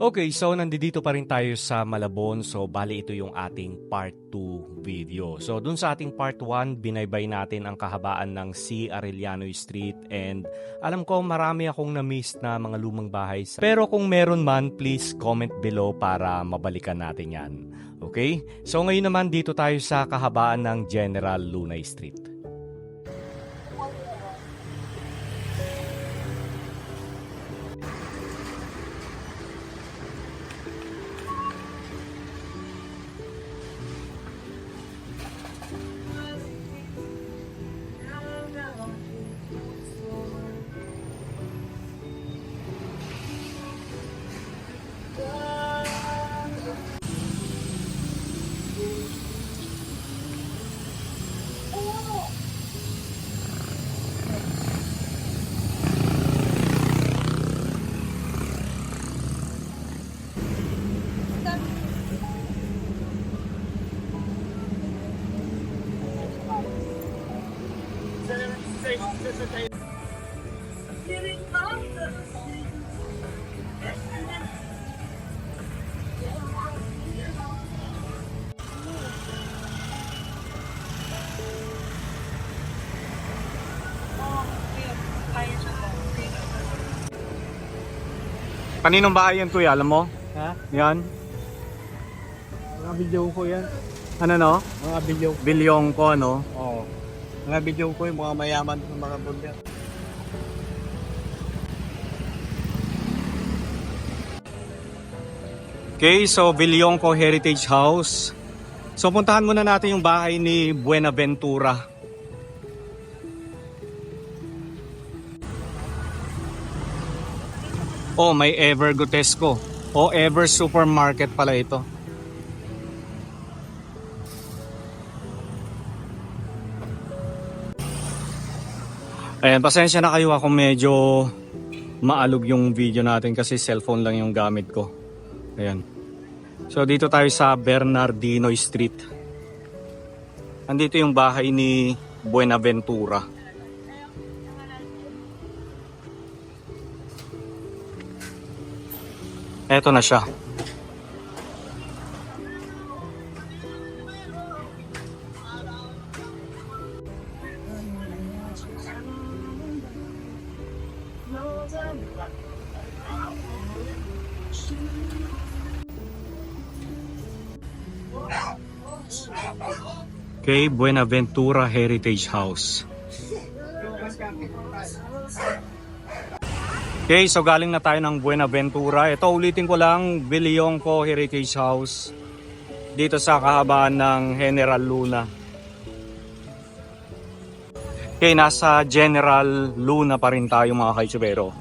Okay, so nandito pa rin tayo sa Malabon. So, bali ito yung ating part 2 video. So, dun sa ating part 1, binaybay natin ang kahabaan ng C. Arellano Street. And alam ko marami akong na-miss na mga lumang bahay. Pero kung meron man, please comment below para mabalikan natin yan. Okay? So, ngayon naman dito tayo sa kahabaan ng General Luna Street. Kaninong bahay yan, kuya? Alam mo? Ha? Yan? Mga video ko yan. Ano no? Mga video. Bilyong ko, no? Oo. Mga video ko yung mga mayaman ng mga bunder. Okay, so Bilyongco Heritage House. So puntahan muna natin yung bahay ni Buenaventura. Oh, may Ever Gotesco. O Ever Supermarket pala ito. Ayan, pasensya na kayo kung medyo maalog yung video natin kasi cellphone lang yung gamit ko. Ayan. So dito tayo sa Bernardino Street. Andito yung bahay ni Buenaventura. Eto na siya. Okay, Buenaventura Heritage House. Okay, so galing na tayo ng Buenaventura. Ito, ulitin ko lang, Bilyongco Heritage House. Dito sa kahabaan ng General Luna. Okay, nasa General Luna pa rin tayo mga kaitsubero.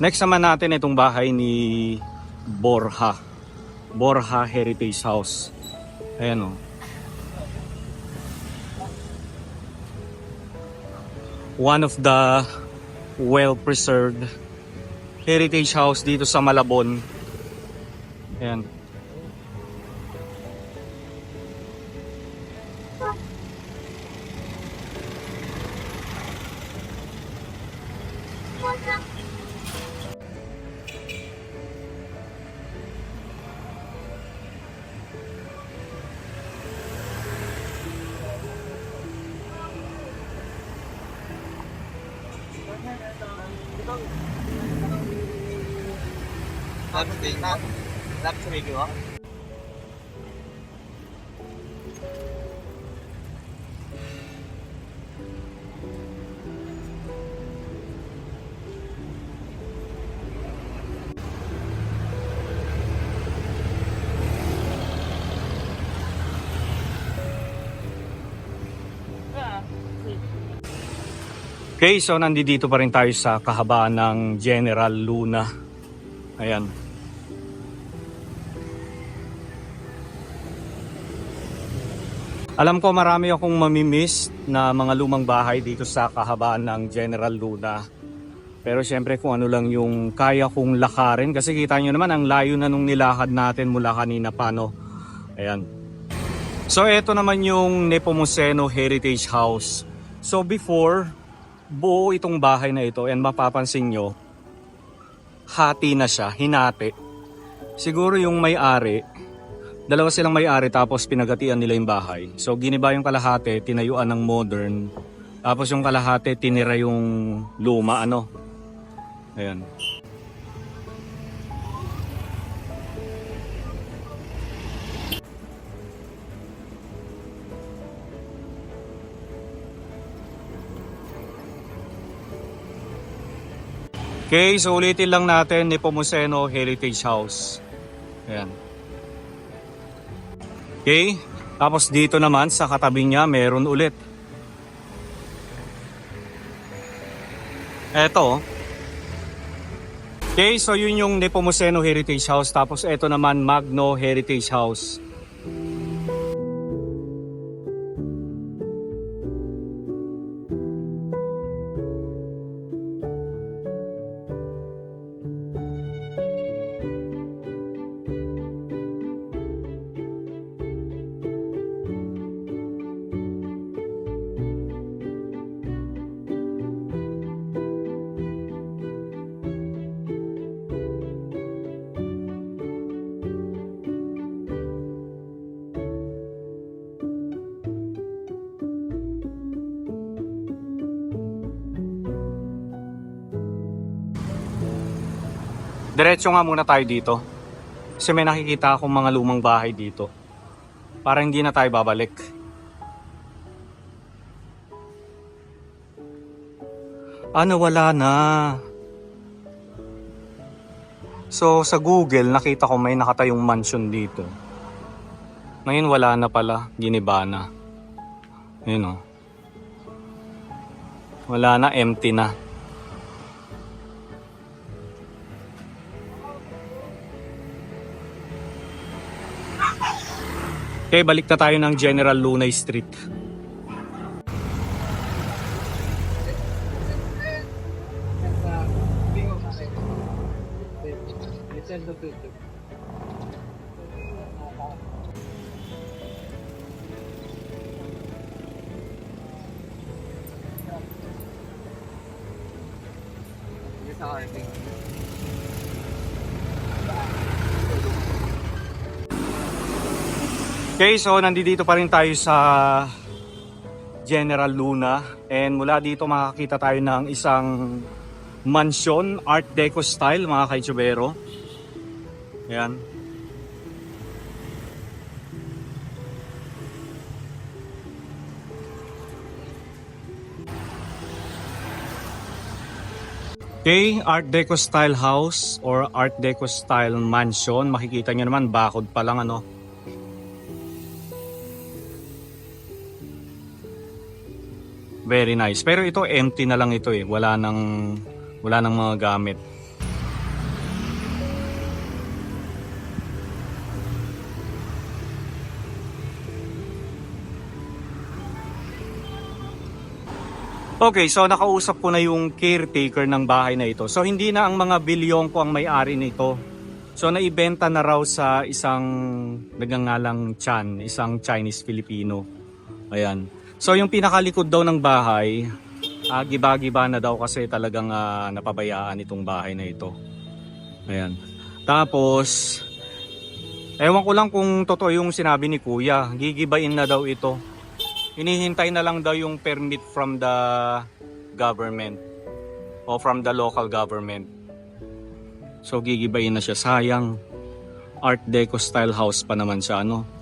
Next naman natin itong bahay ni Borja. Borja Heritage House. Ayan o. One of the well-preserved heritage house dito sa Malabon. Ayan. Okay, so nandito pa rin tayo sa kahabaan ng General Luna. Ayan. Alam ko marami akong mamimiss na mga lumang bahay dito sa kahabaan ng General Luna. Pero syempre kung ano lang yung kaya kong lakarin. Kasi kita nyo naman ang layo na nung nilakad natin mula kanina pa, no? Ayan. So eto naman yung Nepomuceno Heritage House. So before, buo itong bahay na ito and mapapansin nyo, hati na siya, hinati. Siguro yung may-ari, dalawa silang may-ari tapos pinagatian nila yung bahay. So giniba yung kalahati, tinayuan ng modern. Tapos yung kalahati, tinira yung luma, ano. Ayan. Okay, so ulitin lang natin Nepomuceno Heritage House. Ayan. Okay, tapos dito naman sa katabi niya meron ulit. Eto. Okay, so yun yung Nepomuceno Heritage House. Tapos eto naman Magno Heritage House. Diretso nga muna tayo dito. Kasi may nakikita akong mga lumang bahay dito. Para hindi na tayo babalik. Nawala na. So sa Google nakita ko may nakatayong mansion dito. Ngayon wala na pala, giniba na. Ayun o. Wala na, empty na. Okay, balik na tayo ng General Lunay Street. Okay, so nandito pa rin tayo sa General Luna and mula dito makakita tayo ng isang mansion, Art Deco style mga kaitsubero. Ayan. Okay, Art Deco style house or Art Deco style mansion. Makikita nyo naman, bakod pa lang ano. Very nice. Pero ito empty na lang ito eh. Wala nang mga gamit. Okay, so nakausap ko na yung caretaker ng bahay na ito. So hindi na ang mga bilyong ko ang may-ari nito. So naibenta na raw sa isang nagngangalang Chan, isang Chinese Filipino. Ayan. So yung pinakalikod daw ng bahay, giba-giba na daw kasi talagang napabayaan itong bahay na ito. Ayan. Tapos, ewan ko lang kung totoo yung sinabi ni Kuya, gigibain na daw ito. Hinihintay na lang daw yung permit from the government o from the local government. So gigibain na siya. Sayang, Art Deco style house pa naman siya, ano?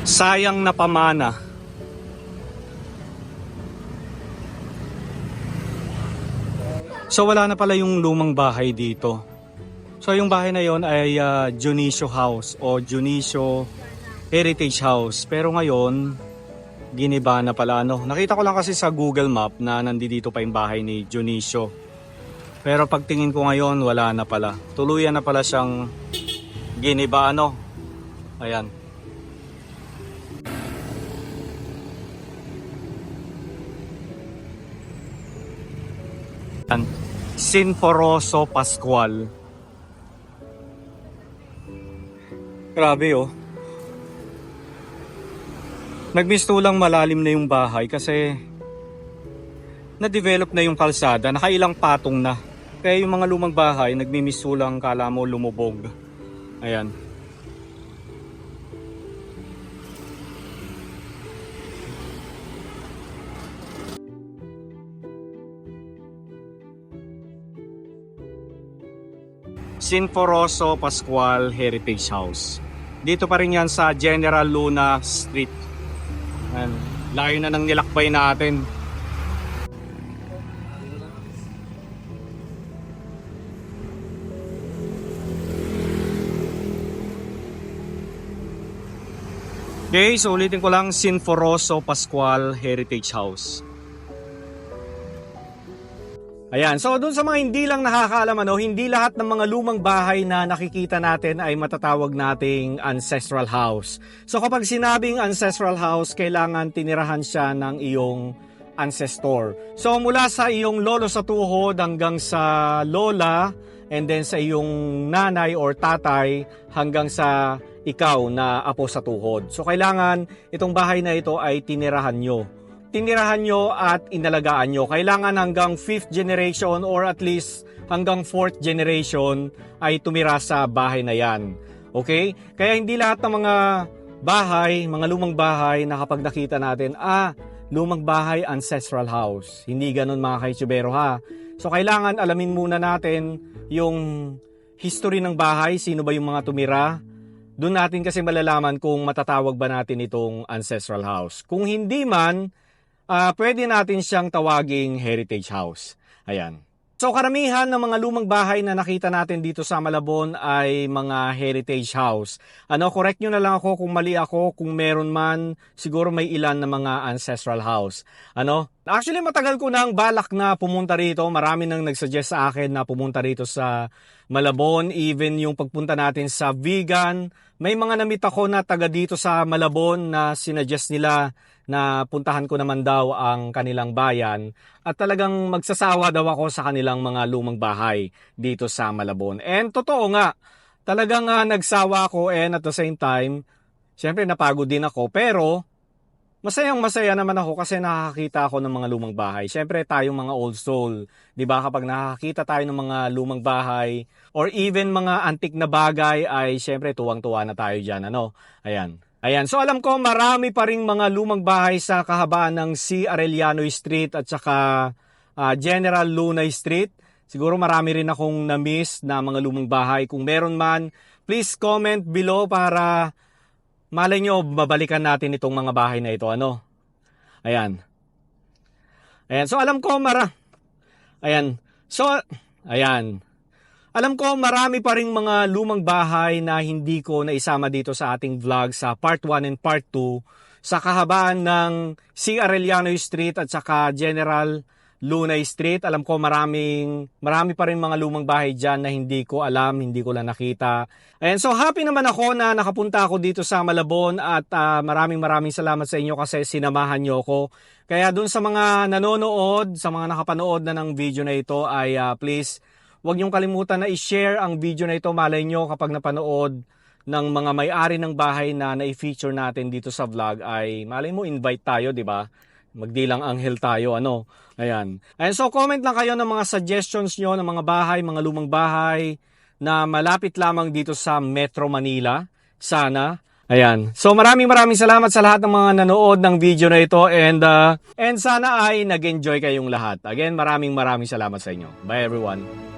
Sayang na pamana. So wala na pala yung lumang bahay dito. So yung bahay na yon ay Junicio House o Junicio Heritage House. Pero ngayon, giniba na pala. Nakita ko lang kasi sa Google Map na nandito pa yung bahay ni Junicio. Pero pagtingin ko ngayon, wala na pala. Tuluyan na pala siyang giniba. Ayan. Sinforoso Pascual. Grabe Nagmistulang malalim na yung bahay kasi na-develop na yung kalsada, nakailang patong na. Kaya yung mga lumang bahay, nagmimistulang kala mo lumubog. Ayan. Sinforoso Pascual Heritage House. Dito pa rin yan sa General Luna Street. Ayan. Layo na ng nilakbay natin. Okay, so ulitin ko lang, Sinforoso Pascual Heritage House. Ayan, so doon sa mga hindi lang nakakaalam, hindi lahat ng mga lumang bahay na nakikita natin ay matatawag nating ancestral house. So kapag sinabing ancestral house, kailangan tinirahan siya ng iyong ancestor. So mula sa iyong lolo sa tuhod hanggang sa lola, and then sa iyong nanay or tatay hanggang sa ikaw na apo sa tuhod. So kailangan itong bahay na ito ay tinirahan nyo. Tinirahan nyo at inalagaan nyo. Kailangan hanggang 5th generation or at least hanggang 4th generation ay tumira sa bahay na yan. Okay? Kaya hindi lahat ng mga bahay, mga lumang bahay na kapag nakita natin, lumang bahay, ancestral house. Hindi ganun mga kaitsubero ha. So kailangan alamin muna natin yung history ng bahay, sino ba yung mga tumira. Doon natin kasi malalaman kung matatawag ba natin itong ancestral house. Kung hindi man, pwede natin siyang tawaging heritage house. Ayan. So karamihan ng mga lumang bahay na nakita natin dito sa Malabon ay mga heritage house. Correct nyo na lang ako kung mali ako, kung meron man, siguro may ilan na mga ancestral house. Actually matagal ko nang balak na pumunta rito. Marami nang nagsuggest sa akin na pumunta rito sa Malabon. Even yung pagpunta natin sa Vegan, may mga namit ako na taga dito sa Malabon na sinuggest nila na puntahan ko naman daw ang kanilang bayan at talagang magsasawa daw ako sa kanilang mga lumang bahay dito sa Malabon. And totoo nga, talagang nagsawa ako and at the same time, syempre napagod din ako pero masayang-masaya naman ako kasi nakakita ako ng mga lumang bahay. Syempre tayong mga old soul, 'di ba? Kapag nakakita tayo ng mga lumang bahay or even mga antik na bagay ay syempre tuwang-tuwa na tayo diyan, Ayan, so alam ko marami pa ring mga lumang bahay sa kahabaan ng C. Arellano Street at saka General Luna Street. Siguro marami rin akong na-miss na mga lumang bahay. Kung meron man, please comment below para malay nyo, babalikan natin itong mga bahay na ito. Ayan. So alam ko Alam ko marami pa ring mga lumang bahay na hindi ko naisama dito sa ating vlog sa part 1 and part 2 sa kahabaan ng C. Arellano Street at saka General Luna Street. Alam ko marami pa rin mga lumang bahay dyan na hindi ko alam, hindi ko lang nakita. Ayan, so happy naman ako na nakapunta ako dito sa Malabon at maraming salamat sa inyo kasi sinamahan nyo ako. Kaya dun sa mga nanonood, sa mga nakapanood na ng video na ito ay please, huwag niyong kalimutan na i-share ang video na ito. Malay nyo kapag napanood ng mga may-ari ng bahay na na-feature natin dito sa vlog ay malay mo invite tayo, di ba? Magdilang anghel tayo, Ayan. So comment lang kayo ng mga suggestions nyo ng mga bahay, mga lumang bahay na malapit lamang dito sa Metro Manila. Sana. Ayan. So maraming salamat sa lahat ng mga nanood ng video na ito and sana ay nag-enjoy kayong lahat. Again, maraming salamat sa inyo. Bye everyone.